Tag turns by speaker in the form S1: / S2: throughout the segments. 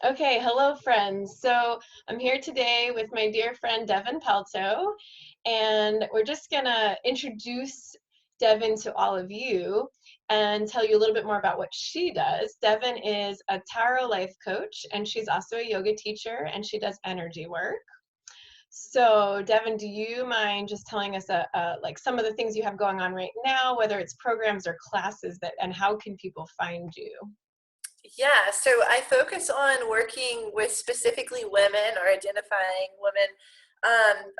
S1: Okay, hello friends. So I'm here today with my dear friend Devon Pelto, and we're just gonna introduce Devon to all of you and tell you a little bit more about what she does. Devon is a Taro life coach, and she's also a yoga teacher, and she does energy work. So Devon, do you mind just telling us like some of the things you have going on right now, whether it's programs or classes and how can people find you?
S2: Yeah, so I focus on working with specifically women or identifying women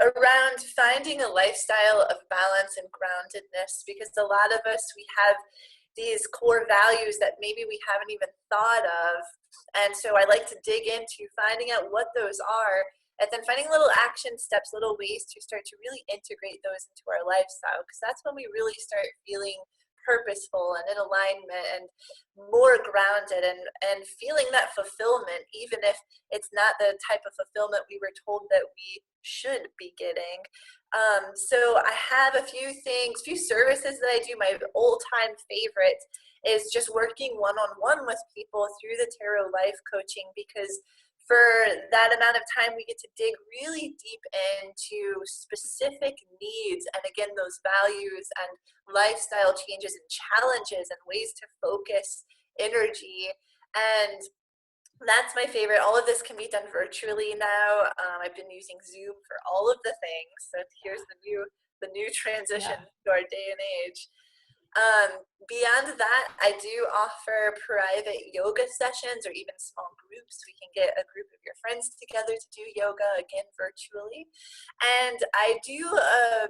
S2: around finding a lifestyle of balance and groundedness because a lot of us, we have these core values that maybe we haven't even thought of. And so I like to dig into finding out what those are and then finding little action steps, little ways to start to really integrate those into our lifestyle because that's when we really start feeling purposeful and in alignment and more grounded and feeling that fulfillment, even if it's not the type of fulfillment we were told that we should be getting. So I have a few things, few services that I do. My old-time favorite is just working one-on-one with people through the Taro Life Coaching because for that amount of time we get to dig really deep into specific needs and again those values and lifestyle changes and challenges and ways to focus energy. And that's my favorite. All of this can be done virtually now. I've been using Zoom for all of the things. So here's the new transition
S1: Yeah.
S2: to our day and age. Beyond that, I do offer private yoga sessions or even small groups. We can get a group of your friends together to do yoga, again, virtually. And I do a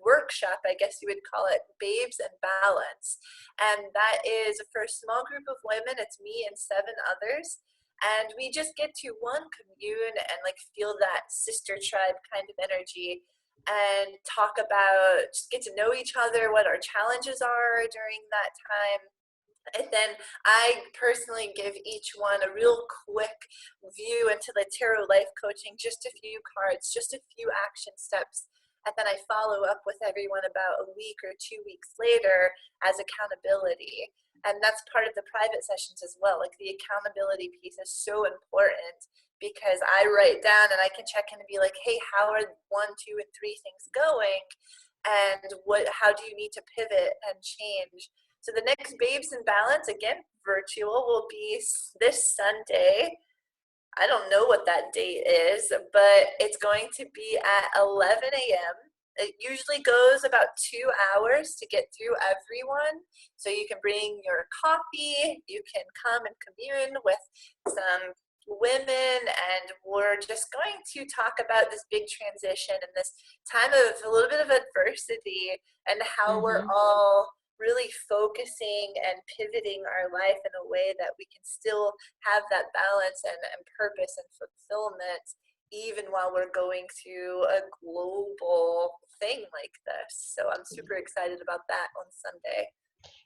S2: workshop, I guess you would call it, Babes and Balance. And that is for a small group of women. It's me and 7 others. And we just get to one commune and like feel that sister tribe kind of energy and talk about, just get to know each other, what our challenges are during that time. And then I personally give each one a real quick view into the Tarot Life Coaching, just a few cards, just a few action steps. And then I follow up with everyone about a week or 2 weeks later as accountability. And that's part of the private sessions as well. Like the accountability piece is so important because I write down and I can check in and be like, hey, how are 1, 2, and 3 things going? And how do you need to pivot and change? So the next Babes in Balance, again, virtual, will be this Sunday. I don't know what that date is, but it's going to be at 11 a.m. It usually goes about 2 hours to get through everyone. So you can bring your coffee, you can come and commune with some women, and we're just going to talk about this big transition and this time of a little bit of adversity and how we're
S1: Mm-hmm.
S2: all really focusing and pivoting our life in a way that we can still have that balance and purpose and fulfillment even while we're going through a global thing like this. So I'm super excited about that on Sunday.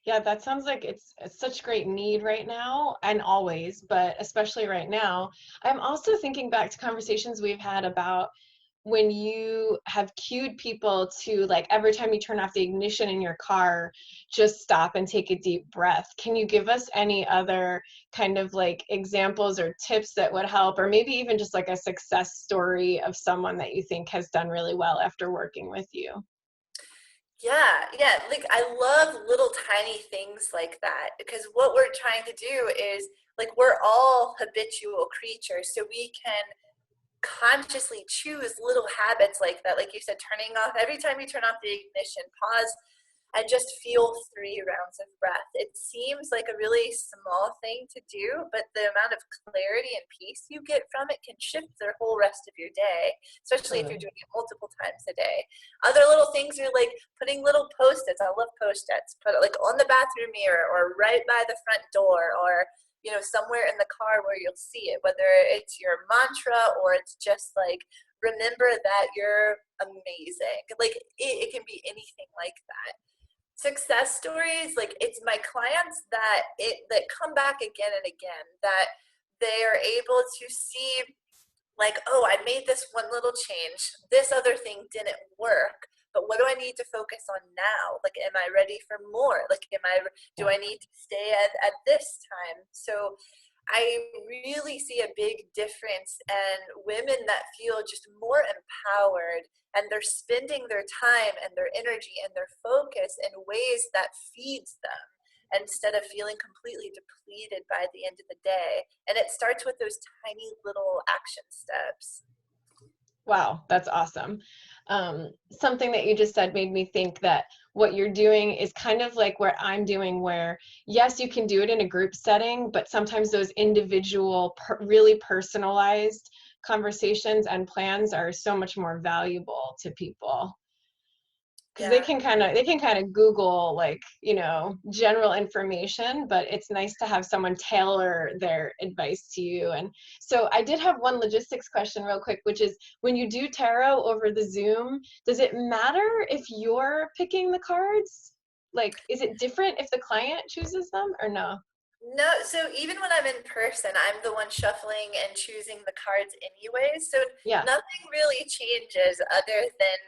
S1: Yeah, that sounds like it's such great need right now and always, but especially right now. I'm also thinking back to conversations we've had about when you have cued people to like every time you turn off the ignition in your car, just stop and take a deep breath. Can you give us any other kind of like examples or tips that would help, or maybe even just like a success story of someone that you think has done really well after working with you?
S2: Yeah, like I love little tiny things like that because what we're trying to do is like we're all habitual creatures, so we can consciously choose little habits like that. Like you said, turning off every time you turn off the ignition, pause and just feel 3 rounds of breath. It seems like a really small thing to do, but the amount of clarity and peace you get from it can shift the whole rest of your day, especially if you're
S1: Totally.
S2: doing it multiple times a day. Other little things are like putting little post-its. I love post-its. Put it like on the bathroom mirror or right by the front door or somewhere in the car where you'll see it, whether it's your mantra or it's just like, remember that you're amazing. Like it can be anything like that. Success stories, like it's my clients that come back again and again, that they are able to see like, oh, I made this one little change, this other thing didn't work, but what do I need to focus on now? Like, am I ready for more? Like, do
S1: Yeah.
S2: I need to stay at this time? So I really see a big difference in women that feel just more empowered, and they're spending their time and their energy and their focus in ways that feeds them instead of feeling completely depleted by the end of the day. And it starts with those tiny little action steps.
S1: Wow, that's awesome. Something that you just said made me think that what you're doing is kind of like what I'm doing, where yes, you can do it in a group setting, but sometimes those individual, really personalized conversations and plans are so much more valuable to people. Because
S2: Yeah.
S1: they can kind of Google, like, you know, general information, but it's nice to have someone tailor their advice to you. And so I did have one logistics question real quick, which is, when you do tarot over the Zoom, does it matter if you're picking the cards? Like, is it different if the client chooses them or no?
S2: No, so even when I'm in person, I'm the one shuffling and choosing the cards anyways. So
S1: Yeah.
S2: nothing really changes other than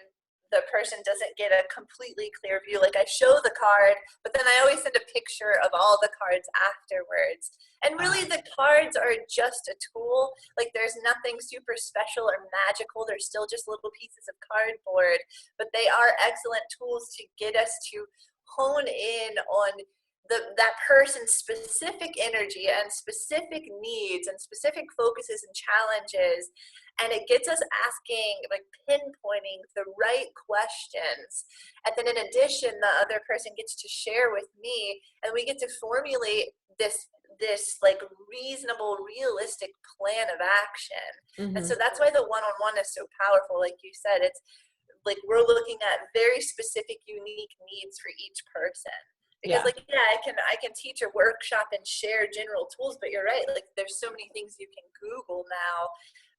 S2: the person doesn't get a completely clear view. Like, I show the card, but then I always send a picture of all the cards afterwards. And really, the cards are just a tool. Like, there's nothing super special or magical. They're still just little pieces of cardboard, but they are excellent tools to get us to hone in on that person's specific energy and specific needs and specific focuses and challenges, and it gets us asking, like, pinpointing the right questions. And then in addition, the other person gets to share with me, and we get to formulate this like reasonable, realistic plan of action. And
S1: Mm-hmm.
S2: so that's why the one-on-one is so powerful. Like you said, it's like we're looking at very specific, unique needs for each person. Because,
S1: Yeah.
S2: like, yeah, I can teach a workshop and share general tools, but you're right, like, there's so many things you can Google now,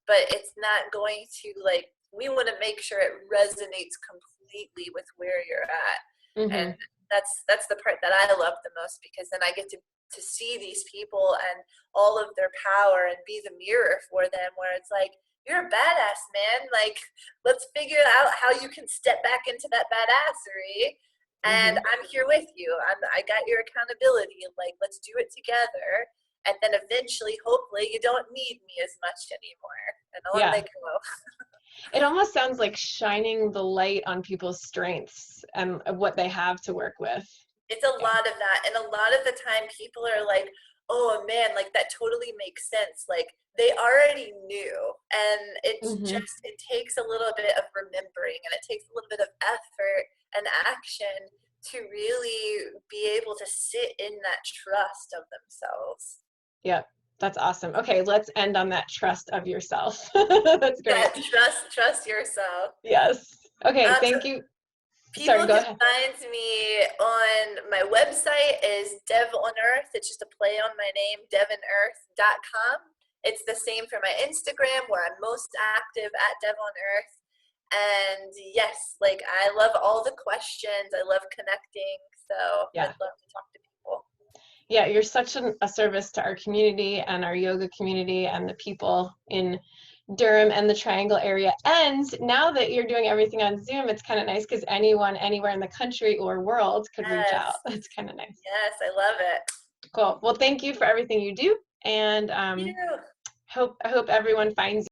S2: but it's not going to, like, we want to make sure it resonates completely with where you're at.
S1: Mm-hmm.
S2: And that's the part that I love the most, because then I get to see these people and all of their power and be the mirror for them, where it's like, you're a badass, man. Like, let's figure out how you can step back into that badassery, and
S1: Mm-hmm.
S2: I'm here with you. I got your accountability. Like, let's do it together. And then eventually, hopefully, you don't need me as much anymore. And on they
S1: Yeah.
S2: go.
S1: It almost sounds like shining the light on people's strengths and what they have to work with.
S2: It's a
S1: Yeah.
S2: lot of that. And a lot of the time, people are like, oh man, like, that totally makes sense. Like, they already knew. And
S1: Mm-hmm.
S2: it takes a little bit of remembering, and it takes a little bit of effort and action to really be able to sit in that trust of themselves.
S1: Yep. That's awesome. Okay, let's end on that trust of yourself. That's
S2: Yeah,
S1: great.
S2: trust yourself.
S1: Yes. Okay,
S2: So
S1: thank you.
S2: people
S1: Sorry, go
S2: can
S1: ahead.
S2: find me on my website is Dev on Earth. It's just a play on my name, devonearth.com. It's the same for my Instagram, where I'm most active at Dev on Earth. And yes, like, I love all the questions. I love connecting. So
S1: Yeah.
S2: I'd love to talk to people.
S1: Yeah, you're such a service to our community and our yoga community and the people in Durham and the Triangle area. And now that you're doing everything on Zoom, it's kind of nice because anyone anywhere in the country or world could reach out.
S2: Yes.
S1: That's kind of nice.
S2: Yes, I love it.
S1: Cool. Well, thank you for everything you do, and
S2: You.
S1: I hope everyone finds